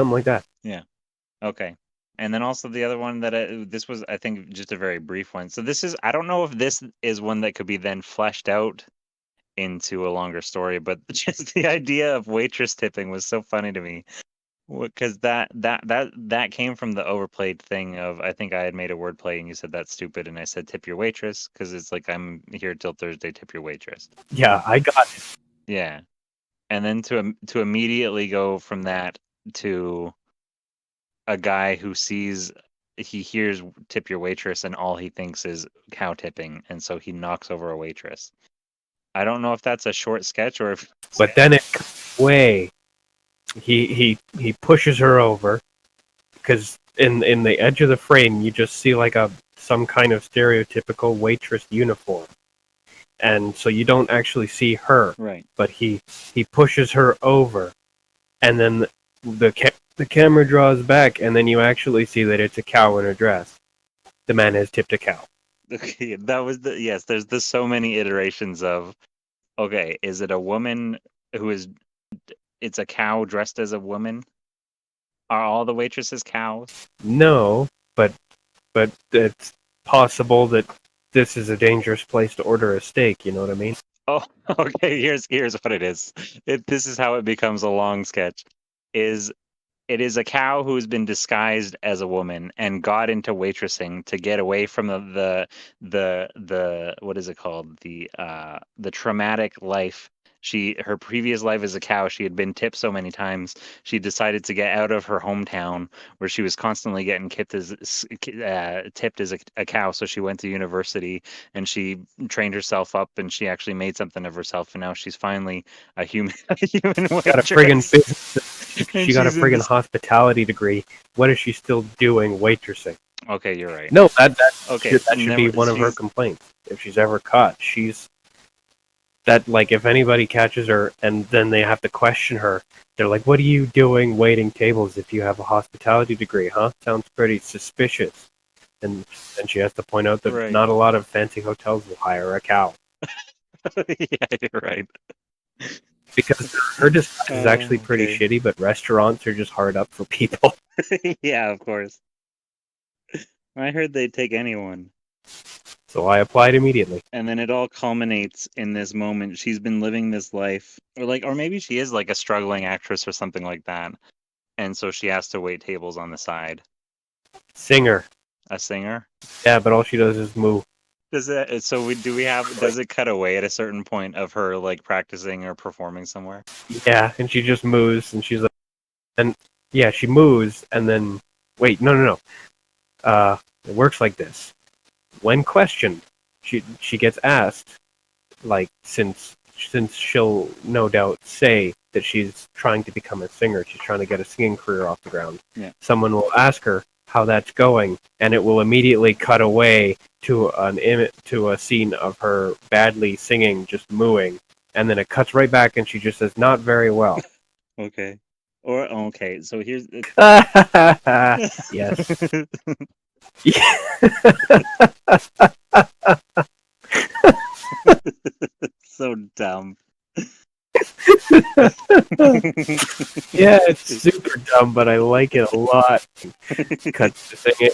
something like that. Yeah. Okay. And then also the other one that this was, I think, just a very brief one. So this is, I don't know if this is one that could be then fleshed out into a longer story, but just the idea of waitress tipping was so funny to me. Because that came from the overplayed thing of, I think I had made a wordplay and you said that's stupid and I said tip your waitress because it's like I'm here till Thursday, tip your waitress. Yeah, I got it. Yeah. And then to immediately go from that to a guy who he hears tip your waitress and all he thinks is cow tipping and so he knocks over a waitress. I don't know if that's a short sketch or if But then it cuts away. He pushes her over because in the edge of the frame you just see like some kind of stereotypical waitress uniform, and so you don't actually see her. right. But he pushes her over, and then the camera draws back, and then you actually see that it's a cow in a dress. The man has tipped a cow. Okay, that was yes, there's so many iterations of, okay, is it a woman who is it's a cow dressed as a woman? Are all the waitresses cows? No, but it's possible that this is a dangerous place to order a steak. You know what I mean? Oh, okay, here's what it is. This is how it becomes a long sketch. Is It is a cow who has been disguised as a woman and got into waitressing to get away from the what is it called? The traumatic life. Her previous life as a cow, she had been tipped so many times. She decided to get out of her hometown where she was constantly getting tipped as a cow. So she went to university and she trained herself up and she actually made something of herself. And now she's finally a human, a human Got a friggin' waitress. business. And She got a she's in friggin' this. hospitality degree. What is she still doing waitressing? Okay, you're right. No, Okay, that should be one of her complaints. If she's ever caught, like if anybody catches her and then they have to question her, they're like, "What are you doing waiting tables if you have a hospitality degree, huh? Sounds pretty suspicious." And then she has to point out that right. not a lot of fancy hotels will hire a cow Yeah, you're right. because her disguise is actually pretty Okay. shitty, but restaurants are just hard up for people. Yeah, of course. I heard they'd take anyone. So I applied immediately. And then it all culminates in this moment. She's been living this life, or maybe she is like a struggling actress or something like that. And so she has to wait tables on the side. Singer. A singer. Yeah, but all she does is move. Does it? So we have? Does it cut away at a certain point of her like practicing or performing somewhere? Yeah, and she just moves, and she's like, and yeah, she moves, and then wait, no. It works like this. When questioned, she gets asked, like, since she'll no doubt say that she's trying to become a singer, she's trying to get a singing career off the ground. Yeah. Someone will ask her how that's going, and it will immediately cut away to a scene of her badly singing, just mooing, and then it cuts right back, and she just says, "Not very well." Okay. Okay. So here's. Yes. So dumb. Yeah, it's super dumb, but I like it a lot. Cuts to singing,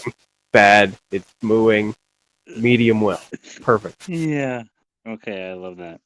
bad. It's mooing, medium well, perfect. Yeah. Okay, I love that.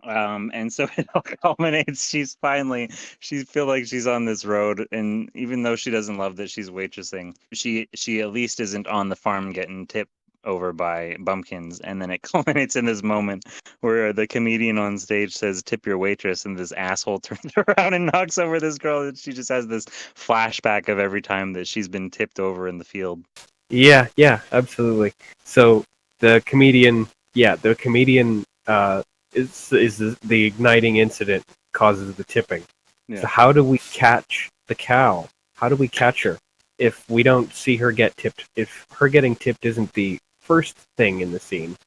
And so it all culminates. She feel like she's on this road, and even though she doesn't love that she's waitressing, she at least isn't on the farm getting tipped over by bumpkins. And then it culminates in this moment where the comedian on stage says, "Tip your waitress," and this asshole turns around and knocks over this girl, and she just has this flashback of every time that she's been tipped over in the field. Yeah, absolutely. So the comedian, is the igniting incident causes the tipping. Yeah. So how do we catch the cow? How do we catch her if we don't see her get tipped? If her getting tipped isn't the first thing in the scene,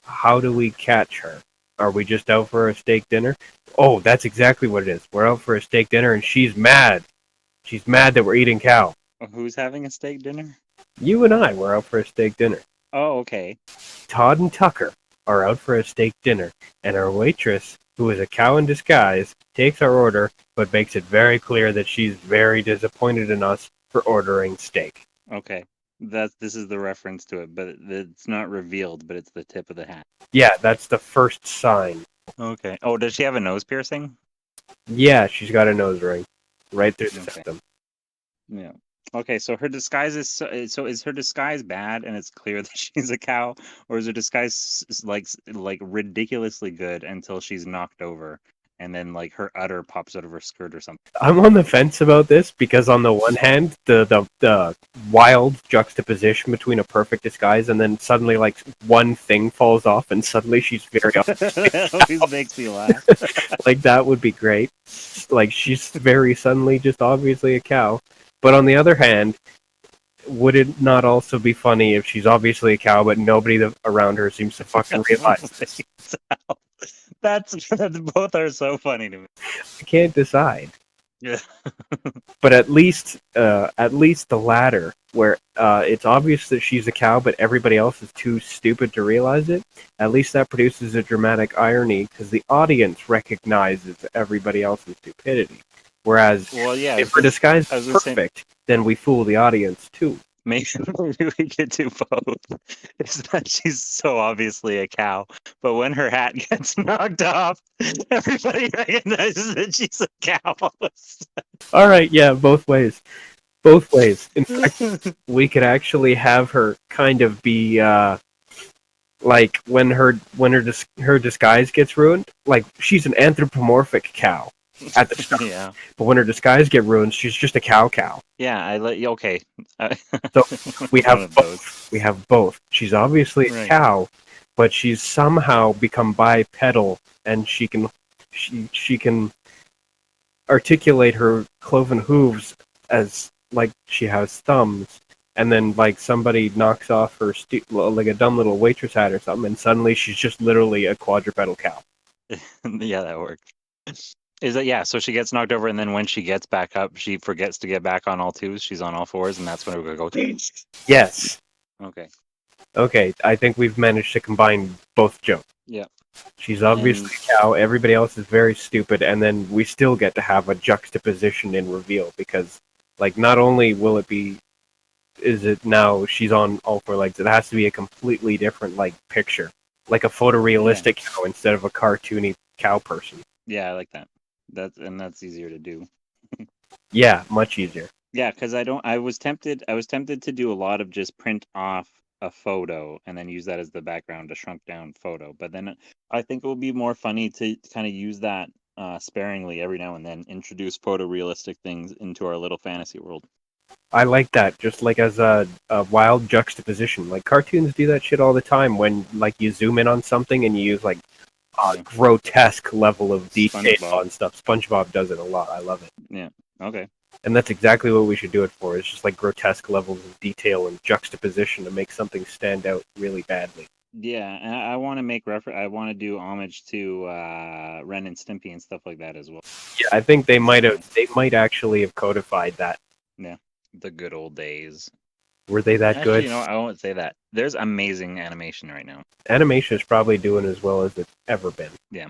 how do we catch her? Are we just out for a steak dinner? Oh, that's exactly what it is. We're out for a steak dinner, and she's mad. She's mad that we're eating cow. Who's having a steak dinner? You and I were out for a steak dinner. Oh, okay. Todd and Tucker are out for a steak dinner, and our waitress who is a cow in disguise, takes our order, but makes it very clear that she's very disappointed in us for ordering steak. Okay, this is the reference to it, but it's not revealed, but it's the tip of the hat. Yeah, that's the first sign. Okay. Oh, does she have a nose piercing? Yeah, she's got a nose ring right through the Okay. septum. Yeah. Okay, so her disguise is so is her disguise bad and it's clear that she's a cow, or is her disguise like ridiculously good until she's knocked over and then like her udder pops out of her skirt or something? I'm on the fence about this because on the one hand, the wild juxtaposition between a perfect disguise and then suddenly like one thing falls off and suddenly she's very That always makes me laugh. like that would be great. Like she's very suddenly just obviously a cow. But on the other hand, would it not also be funny if she's obviously a cow but nobody around her seems to fucking realize this? That's both are so funny to me. I can't decide. Yeah. But at least the latter, where it's obvious that she's a cow, but everybody else is too stupid to realize it. At least that produces a dramatic irony because the audience recognizes everybody else's stupidity. Whereas, Well, yeah, if her disguise I is was gonna say- perfect, then we fool the audience too. Maybe we could do both. It's that she's so obviously a cow, but when her hat gets knocked off, everybody recognizes that she's a cow. All right, yeah, both ways. Both ways. In fact, we could actually have her kind of be like when her disguise gets ruined, like she's an anthropomorphic cow at the start. Yeah. But when her disguise get ruined, she's just a cow. Yeah, I let you. Okay. So we One have of both. We have both. She's obviously a Right. cow, but she's somehow become bipedal, and she can articulate her cloven hooves as like she has thumbs. And then like somebody knocks off her like a dumb little waitress hat or something, and suddenly she's just literally a quadrupedal cow. Yeah, that works. Is that yeah? So she gets knocked over, and then when she gets back up, she forgets to get back on all twos. She's on all fours, and that's when we're gonna go. Yes. Okay. Okay, I think we've managed to combine both jokes. Yeah. She's obviously a cow, everybody else is very stupid, and then we still get to have a juxtaposition in reveal because, like, not only will it be, is it now she's on all four legs, it has to be a completely different, like, picture. Like a photorealistic cow instead of a cartoony cow person. Yeah, I like that. That's easier to do. Yeah, much easier. Yeah, because I was tempted to do a lot of just print off a photo and then use that as the background, a shrunk down photo. But then I think it would be more funny to kind of use that sparingly every now and then, introduce photorealistic things into our little fantasy world. I like that, just like as a wild juxtaposition. Like cartoons do that shit all the time when like you zoom in on something and you use like a grotesque level of detail SpongeBob. on stuff. SpongeBob does it a lot. I love it. Yeah. Okay. And that's exactly what we should do it for. It's just like grotesque levels of detail and juxtaposition to make something stand out really badly. Yeah, and I want to make reference. I want to do homage to Ren and Stimpy and stuff like that as well. Yeah, I think they might actually have codified that. Yeah, the good old days. Were they that Actually, good? you know, I won't say that. There's amazing animation right now. Animation is probably doing as well as it's ever been. Yeah.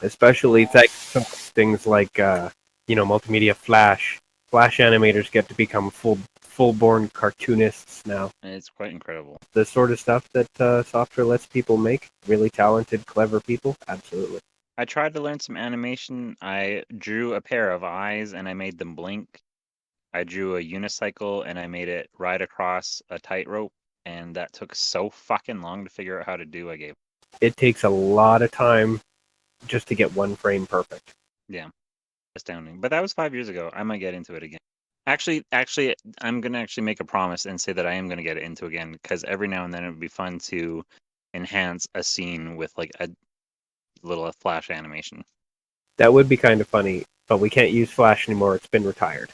Especially thanks to things like multimedia Flash. Flash animators get to become full-born cartoonists now. And it's quite incredible. The sort of stuff that software lets people make, really talented, clever people, absolutely. I tried to learn some animation. I drew a pair of eyes and I made them blink. I drew a unicycle and I made it ride across a tightrope, and that took so fucking long to figure out how to do. I gave. It takes a lot of time just to get one frame perfect. Yeah, astounding. But that was 5 years ago. I might get into it again. Actually, I'm gonna actually make a promise and say that I am gonna get it into again, because every now and then it would be fun to enhance a scene with like a little Flash animation. That would be kind of funny, but we can't use Flash anymore. It's been retired.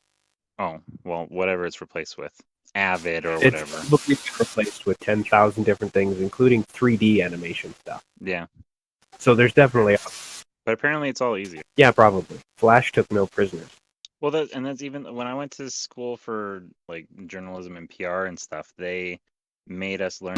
Oh, well, whatever it's replaced with. Avid or whatever. It's probably replaced with 10,000 different things, including 3D animation stuff. Yeah. So there's definitely... But apparently it's all easier. Yeah, probably. Flash took no prisoners. Well, that's even when I went to school for like journalism and PR and stuff, they made us learn